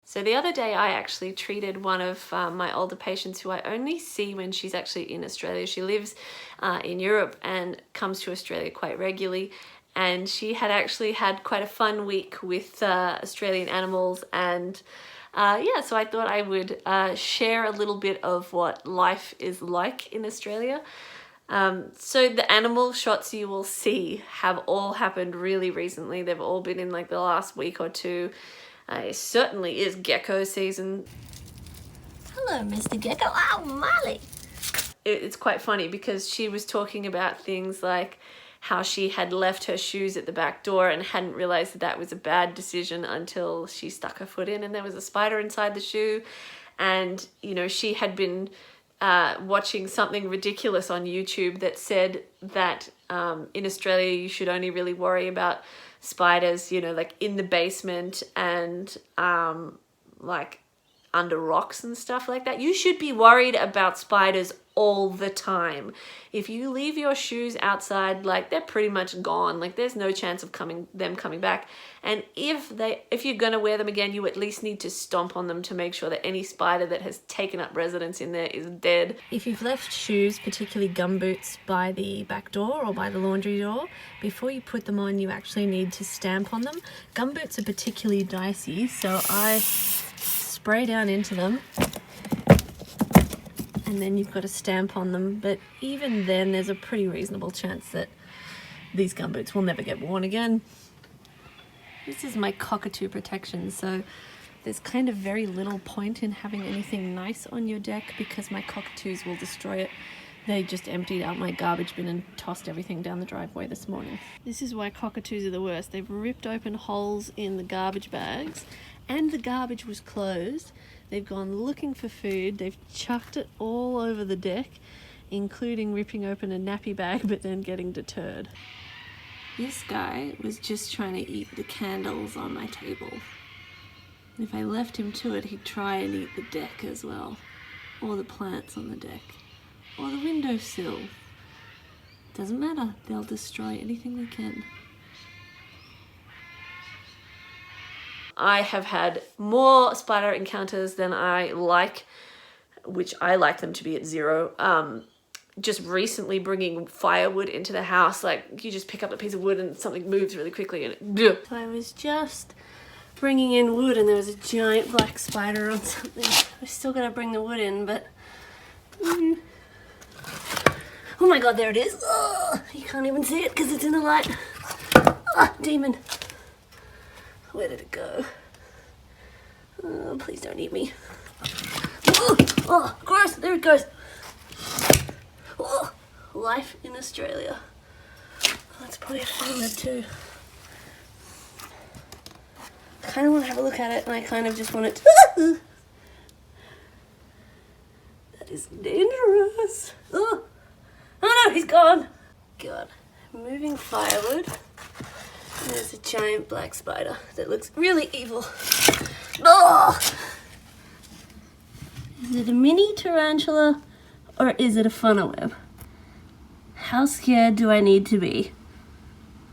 So the other day I actually treated one of my older patients who I only see when she's actually in Australia. She lives in Europe and comes to Australia quite regularly. And she had actually had quite a fun week with Australian animals. And yeah, so I thought I would share a little bit of what life is like in Australia. So the animal shots you will see have all happened really recently. They've all been in like the last week or two. It certainly is gecko season. Hello, Mr. Gecko. Oh, Molly. It's quite funny because she was talking about things like how she had left her shoes at the back door and hadn't realized that that was a bad decision until she stuck her foot in and there was a spider inside the shoe. And, you know, she had been watching something ridiculous on YouTube that said that in Australia you should only really worry about spiders, you know, like in the basement and like under rocks and stuff like that. You should be worried about spiders all the time. If you leave your shoes outside, like they're pretty much gone. Like there's no chance of them coming back. And if you're gonna wear them again, you at least need to stomp on them to make sure that any spider that has taken up residence in there is dead. If you've left shoes, particularly gumboots, by the back door or by the laundry door, before you put them on, you actually need to stamp on them. Gumboots are particularly dicey, so I spray down into them and then you've got to stamp on them. But even then, there's a pretty reasonable chance that these gumboots will never get worn again. This is my cockatoo protection, so there's kind of very little point in having anything nice on your deck because my cockatoos will destroy it. They just emptied out my garbage bin and tossed everything down the driveway this morning. This is why cockatoos are the worst. They've ripped open holes in the garbage bags and the garbage was closed. They've gone looking for food. They've chucked it all over the deck, including ripping open a nappy bag but then getting deterred. This guy was just trying to eat the candles on my table. If I left him to it, he'd try and eat the deck as well, or the plants on the deck, or the windowsill. Doesn't matter, they'll destroy anything they can. I have had more spider encounters than I like, which I like them to be at 0. Just recently bringing firewood into the house, like you just pick up a piece of wood and something moves really quickly and so I was just bringing in wood and there was a giant black spider on something. I still gotta bring the wood in, but oh my god, there it is. Oh, you can't even see it because it's in the light. Oh, demon. Where did it go? Oh, please don't eat me. Oh, gross, there it goes. Oh, life in Australia. Let's put it on there too. I kind of want to have a look at it and I kind of just want it to... That is dangerous. Oh no, he's gone. God, moving firewood. There's a giant black spider that looks really evil. Oh! Is it a mini tarantula or is it a funnel web? How scared do I need to be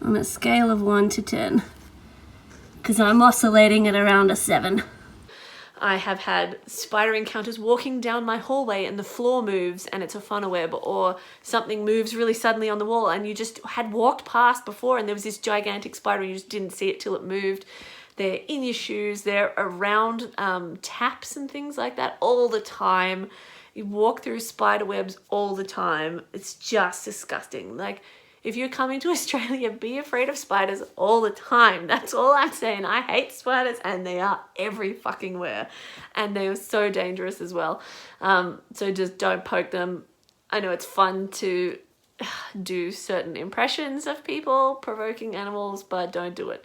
on a scale of 1 to 10? Because I'm oscillating at around a 7. I have had spider encounters walking down my hallway and the floor moves and it's a funnel web, or something moves really suddenly on the wall and you just had walked past before and there was this gigantic spider and you just didn't see it till it moved. They're in your shoes, they're around taps and things like that all the time. You walk through spider webs all the time. It's just disgusting. Like, if you're coming to Australia, be afraid of spiders all the time. That's all I'm saying. I hate spiders and they are every fucking where. And they are so dangerous as well. So just don't poke them. I know it's fun to do certain impressions of people provoking animals, but don't do it.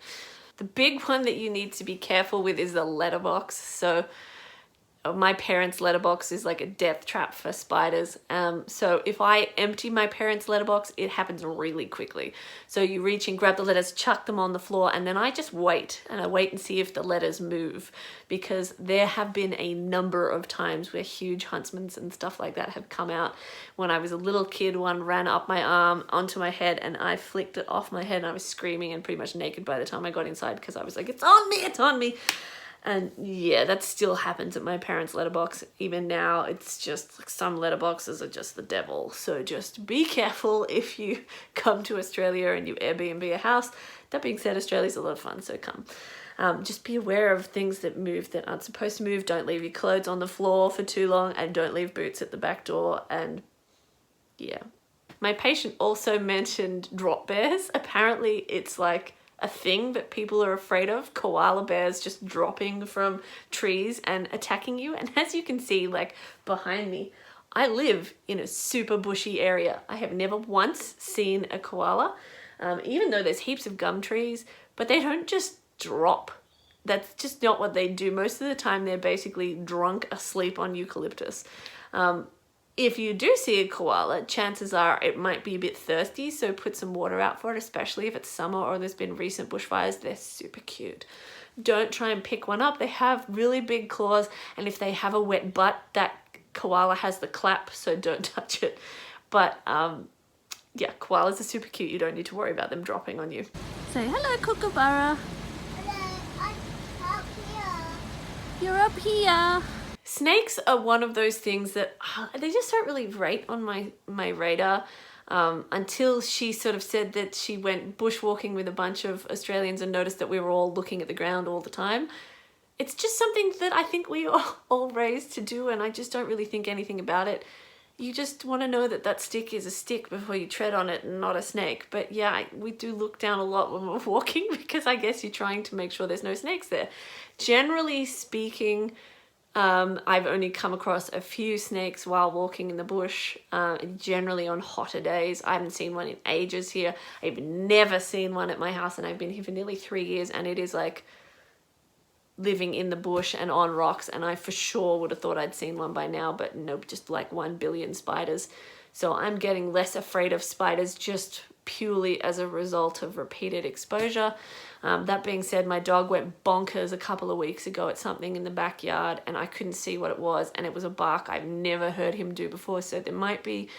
The big one that you need to be careful with is the letterbox. So my parents' letterbox is like a death trap for spiders. So if I empty my parents' letterbox, it happens really quickly. So you reach and grab the letters, chuck them on the floor, and then I just wait. And I wait and see if the letters move. Because there have been a number of times where huge huntsmen and stuff like that have come out. When I was a little kid, one ran up my arm onto my head and I flicked it off my head and I was screaming and pretty much naked by the time I got inside because I was like, it's on me, it's on me. And yeah, that still happens at my parents' letterbox. Even now, it's just like some letterboxes are just the devil. So just be careful if you come to Australia and you Airbnb a house. That being said, Australia's a lot of fun, so come. Just be aware of things that move that aren't supposed to move. Don't leave your clothes on the floor for too long, and don't leave boots at the back door. And yeah. My patient also mentioned drop bears. Apparently it's like a thing that people are afraid of, koala bears just dropping from trees and attacking you. And as you can see, like behind me, I live in a super bushy area. I have never once seen a koala, even though there's heaps of gum trees, but they don't just drop. That's just not what they do. Most of the time they're basically drunk asleep on eucalyptus. If you do see a koala, chances are it might be a bit thirsty, so put some water out for it, especially if it's summer or there's been recent bushfires. They're super cute. Don't try and pick one up. They have really big claws, and if they have a wet butt, that koala has the clap, so don't touch it. But yeah, koalas are super cute. You don't need to worry about them dropping on you. Say hello, Kookaburra. Hello, I'm up here. You're up here. Snakes are one of those things that they just don't really rate on my radar until she sort of said that she went bushwalking with a bunch of Australians and noticed that we were all looking at the ground all the time. It's just something that I think we are all raised to do, and I just don't really think anything about it. You just want to know that that stick is a stick before you tread on it and not a snake. But yeah, we do look down a lot when we're walking because I guess you're trying to make sure there's no snakes there. Generally speaking, I've only come across a few snakes while walking in the bush, generally on hotter days. I haven't seen one in ages here. I've never seen one at my house, and I've been here for nearly 3 years, and it is like living in the bush and on rocks, and I for sure would have thought I'd seen one by now, but nope, just like 1 billion spiders. So I'm getting less afraid of spiders just purely as a result of repeated exposure. That being said, my dog went bonkers a couple of weeks ago at something in the backyard, and I couldn't see what it was, and it was a bark I've never heard him do before. So there might be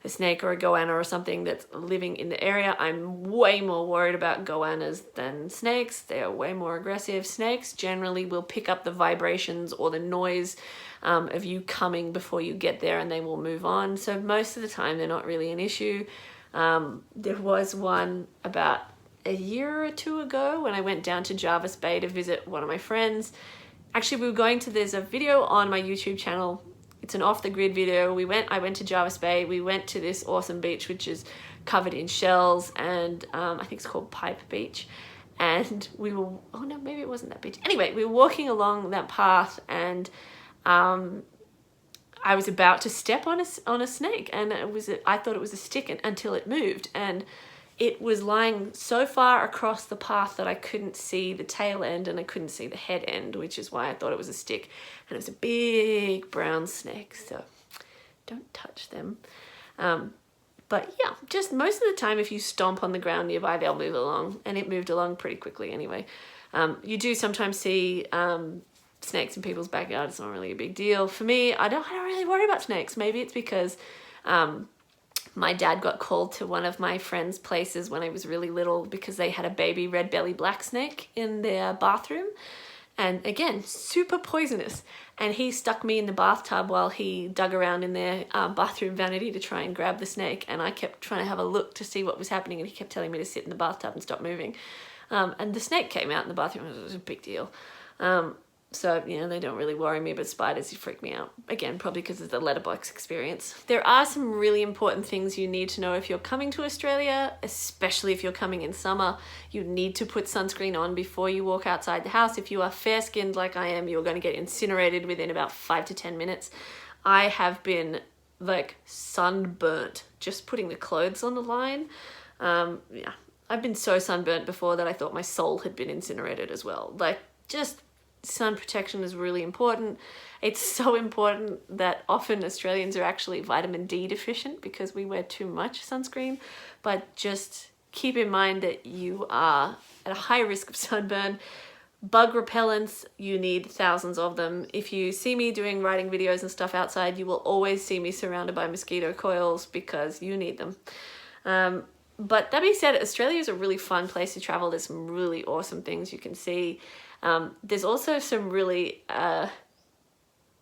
a snake or a goanna or something that's living in the area. I'm way more worried about goannas than snakes. They are way more aggressive. Snakes generally will pick up the vibrations or the noise of you coming before you get there, and they will move on. So most of the time they're not really an issue. There was one about a year or two ago when I went down to Jervis Bay to visit one of my friends. Actually, we were going to, there's a video on my YouTube channel. It's an off the grid video. I went to Jervis Bay. We went to this awesome beach, which is covered in shells, and I think it's called Pipe Beach. And we were, oh no, maybe it wasn't that beach. Anyway, we were walking along that path, and I was about to step on a snake, and I thought it was a stick until it moved, and it was lying so far across the path that I couldn't see the tail end and I couldn't see the head end, which is why I thought it was a stick. And it was a big brown snake, so don't touch them. But yeah, just most of the time if you stomp on the ground nearby, they'll move along, and it moved along pretty quickly anyway. You do sometimes see snakes in people's backyard. It's not really a big deal. For me, I don't really worry about snakes. Maybe it's because my dad got called to one of my friends' places when I was really little because they had a baby red belly black snake in their bathroom. And again, super poisonous. And he stuck me in the bathtub while he dug around in their bathroom vanity to try and grab the snake. And I kept trying to have a look to see what was happening, and he kept telling me to sit in the bathtub and stop moving. And the snake came out in the bathroom. It was a big deal. So, you know, they don't really worry me, but spiders freak me out. Again, probably because of the letterbox experience. There are some really important things you need to know if you're coming to Australia, especially if you're coming in summer. You need to put sunscreen on before you walk outside the house. If you are fair-skinned like I am, you're going to get incinerated within about 5 to 10 minutes. I have been like sunburnt just putting the clothes on the line. Yeah, I've been so sunburnt before that I thought my soul had been incinerated as well. Like, just sun protection is really important. It's so important that often Australians are actually vitamin D deficient because we wear too much sunscreen. But just keep in mind that you are at a high risk of sunburn. Bug repellents, you need thousands of them. If you see me doing writing videos and stuff outside, you will always see me surrounded by mosquito coils because you need them. But that being said, Australia is a really fun place to travel. There's some really awesome things you can see. There's also some really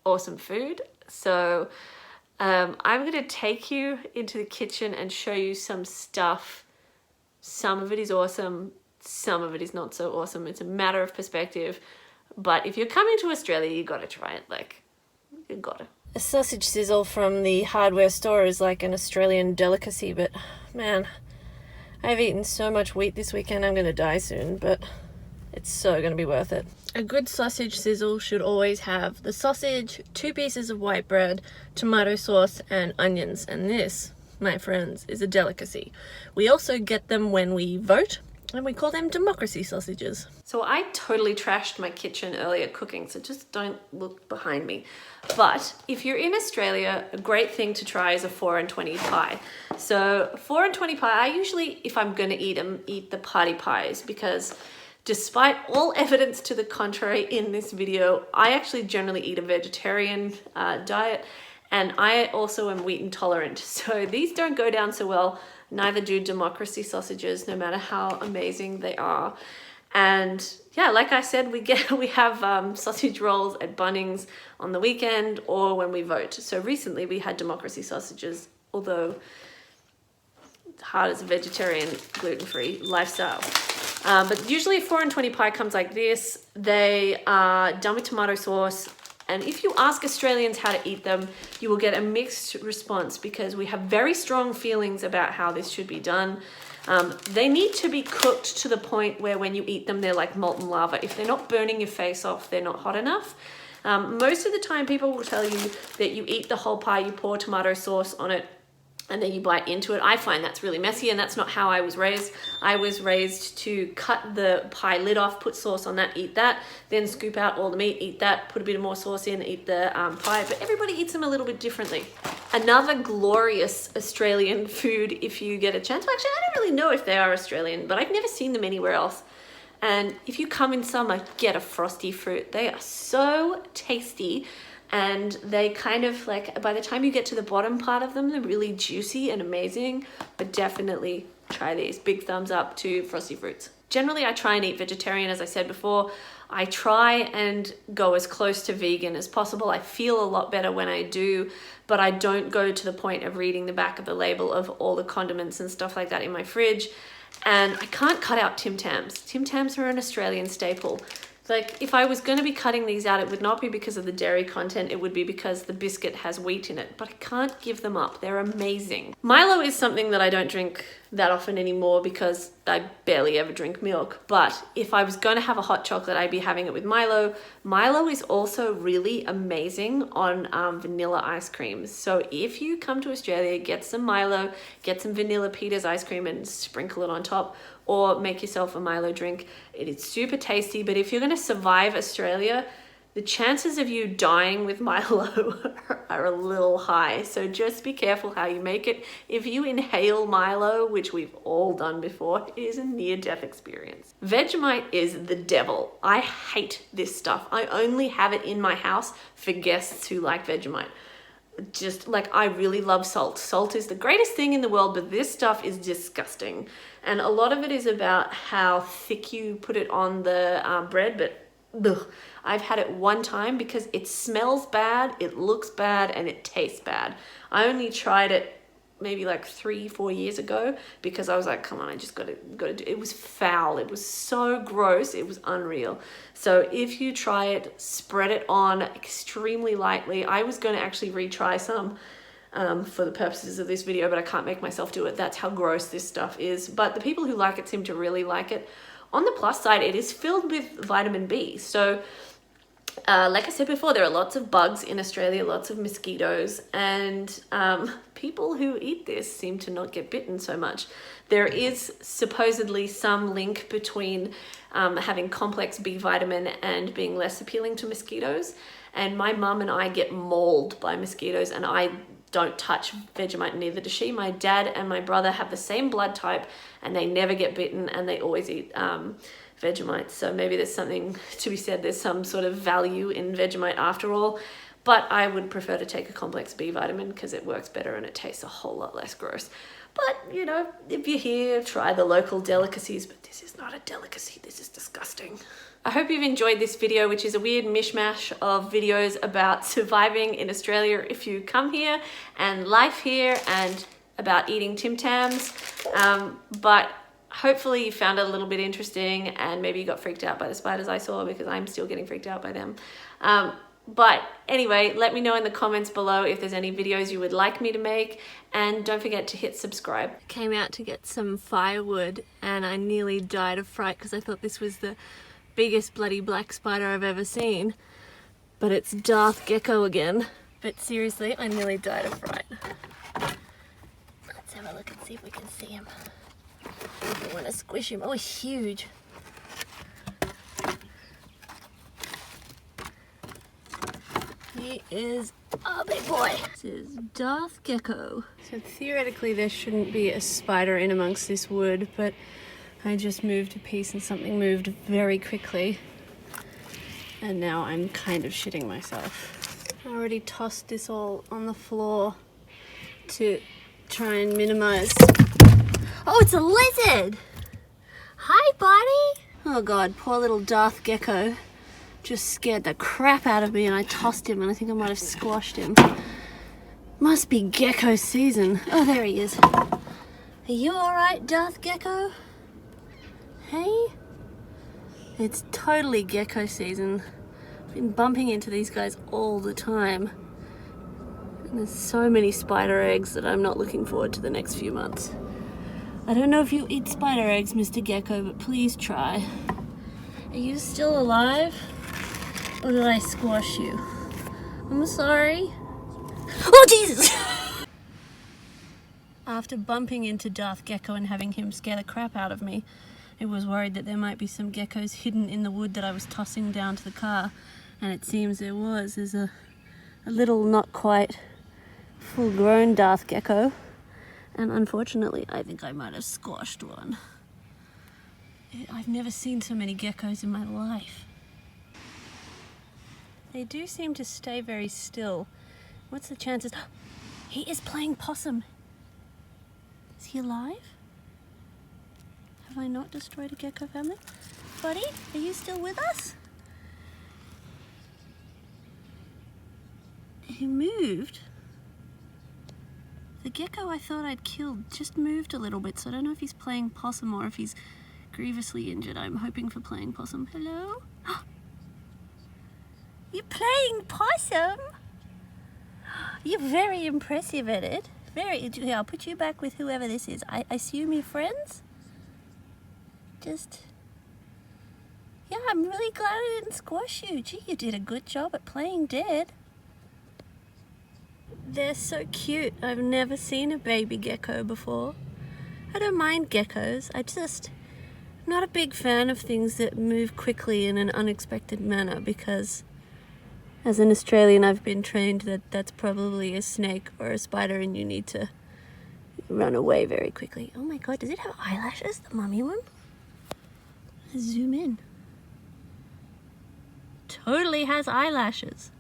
awesome food. So I'm going to take you into the kitchen and show you some stuff. Some of it is awesome, some of it is not so awesome. It's a matter of perspective. But if you're coming to Australia, you got to try it. Like, you got to. A sausage sizzle from the hardware store is like an Australian delicacy, but man, I've eaten so much wheat this weekend I'm going to die soon, but it's so going to be worth it. A good sausage sizzle should always have the sausage, 2 pieces of white bread, tomato sauce, and onions. And this, my friends, is a delicacy. We also get them when we vote, and we call them democracy sausages. So I totally trashed my kitchen earlier cooking, so just don't look behind me. But if you're in Australia, a great thing to try is a 4 and 20 pie. So 4 and 20 pie, I usually, if I'm gonna eat them, eat the party pies, because despite all evidence to the contrary in this video, I actually generally eat a vegetarian diet, and I also am wheat intolerant. So these don't go down so well. Neither do democracy sausages, no matter how amazing they are. And yeah, like I said, we have sausage rolls at Bunnings on the weekend or when we vote. So recently we had democracy sausages, although hard as a vegetarian, gluten-free lifestyle. But usually 4 and 20 pie comes like this. They are done with tomato sauce. And if you ask Australians how to eat them, you will get a mixed response because we have very strong feelings about how this should be done. They need to be cooked to the point where when you eat them, they're like molten lava. If they're not burning your face off, they're not hot enough. Most of the time, people will tell you that you eat the whole pie, you pour tomato sauce on it, and then you bite into it. I find that's really messy, and that's not how I was raised. I was raised to cut the pie lid off, put sauce on that, eat that, then scoop out all the meat, eat that, put a bit of more sauce in, eat the pie. But everybody eats them a little bit differently. Another glorious Australian food, if you get a chance. Well, actually, I don't really know if they are Australian, but I've never seen them anywhere else. And if you come in summer, get a frosty fruit. They are so tasty. And they kind of like, by the time you get to the bottom part of them, they're really juicy and amazing. But definitely try these. Big thumbs up to frosty fruits. Generally, I try and eat vegetarian, as I said before. I try and go as close to vegan as possible. I feel a lot better when I do, but I don't go to the point of reading the back of the label of all the condiments and stuff like that in my fridge. And I can't cut out Tim Tams. Tim Tams are an Australian staple. Like, if I was going to be cutting these out, it would not be because of the dairy content. It would be because the biscuit has wheat in it. But I can't give them up. They're amazing. Milo is something that I don't drink that often anymore because I barely ever drink milk. But if I was going to have a hot chocolate, I'd be having it with Milo. Milo is also really amazing on vanilla ice cream. So if you come to Australia, get some Milo, get some vanilla Peter's ice cream and sprinkle it on top, or make yourself a Milo drink. It is super tasty, but if you're going to survive Australia, the chances of you dying with Milo are a little high. So just be careful how you make it. If you inhale Milo, which we've all done before, it is a near-death experience. Vegemite is the devil. I hate this stuff. I only have it in my house for guests who like Vegemite. Just like, I really love salt. Salt is the greatest thing in the world, but this stuff is disgusting. And a lot of it is about how thick you put it on the bread, but ugh. I've had it one time because it smells bad, it looks bad, and it tastes bad. I only tried it maybe like 3-4 years ago because I was like, come on, I just gotta do it. It was foul. It was so gross. It was unreal. So if you try it, spread it on extremely lightly. I was going to actually retry some for the purposes of this video, but I can't make myself do it. That's how gross this stuff is. But the people who like it seem to really like it. On the plus side, it is filled with vitamin B. So like I said before, there are lots of bugs in Australia, lots of mosquitoes, and people who eat this seem to not get bitten so much. There is supposedly some link between having complex B vitamin and being less appealing to mosquitoes. And my mum and I get mauled by mosquitoes, and I don't touch Vegemite, neither does she. My dad and my brother have the same blood type, and they never get bitten, and they always eat Vegemite. So maybe there's something to be said. There's some sort of value in Vegemite after all. But I would prefer to take a complex B vitamin because it works better and it tastes a whole lot less gross. But, you know, if you're here, try the local delicacies. But this is not a delicacy. This is disgusting. I hope you've enjoyed this video, which is a weird mishmash of videos about surviving in Australia if you come here, and life here, and about eating Tim Tams. But hopefully you found it a little bit interesting, and maybe you got freaked out by the spiders I saw, because I'm still getting freaked out by them. But anyway, let me know in the comments below if there's any videos you would like me to make, and don't forget to hit subscribe. Came out to get some firewood and I nearly died of fright because I thought this was the biggest bloody black spider I've ever seen. But it's Darth Gecko again. But seriously, I nearly died of fright. Let's have a look and see if we can see him. I want to squish him. Oh, he's huge. He is a big boy. This is Darth Gecko. So theoretically there shouldn't be a spider in amongst this wood, but I just moved a piece and something moved very quickly. And now I'm kind of shitting myself. I already tossed this all on the floor to try and minimize. Oh, it's a lizard! Hi, buddy! Oh god, poor little Darth Gecko just scared the crap out of me, and I tossed him and I think I might have squashed him. Must be gecko season. Oh, there he is. Are you alright, Darth Gecko? Hey? It's totally gecko season. I've been bumping into these guys all the time. And there's so many spider eggs that I'm not looking forward to the next few months. I don't know if you eat spider eggs, Mr. Gecko, but please try. Are you still alive? Or did I squash you? I'm sorry. Oh, Jesus! After bumping into Darth Gecko and having him scare the crap out of me, I was worried that there might be some geckos hidden in the wood that I was tossing down to the car, and it seems there was. There's a little, not quite full-grown Darth Gecko, and unfortunately I think I might have squashed one. I've never seen so many geckos in my life. They do seem to stay very still. What's the chances? He is playing possum. Is he alive? Have I not destroyed a gecko family? Buddy, are you still with us? He moved. The gecko I thought I'd killed just moved a little bit, so I don't know if he's playing possum or if he's grievously injured. I'm hoping for playing possum. Hello? You're playing possum? You're very impressive at it. Here, I'll put you back with whoever this is. I assume you're friends? Yeah, I'm really glad I didn't squash you. Gee, you did a good job at playing dead. They're so cute. I've never seen a baby gecko before. I don't mind geckos. I'm not a big fan of things that move quickly in an unexpected manner, because as an Australian I've been trained that that's probably a snake or a spider and you need to run away very quickly. Oh my god, does it have eyelashes, the mummy one? Let's zoom in. Totally has eyelashes.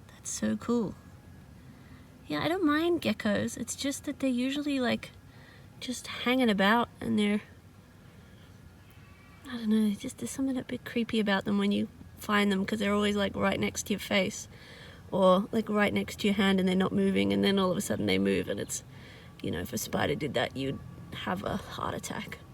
That's so cool. Yeah, I don't mind geckos. It's just that they're usually like just hanging about, and they're, I don't know, there's something a bit creepy about them when you find them, because they're always like right next to your face or like right next to your hand and they're not moving, and then all of a sudden they move, and it's, you know, if a spider did that you'd have a heart attack.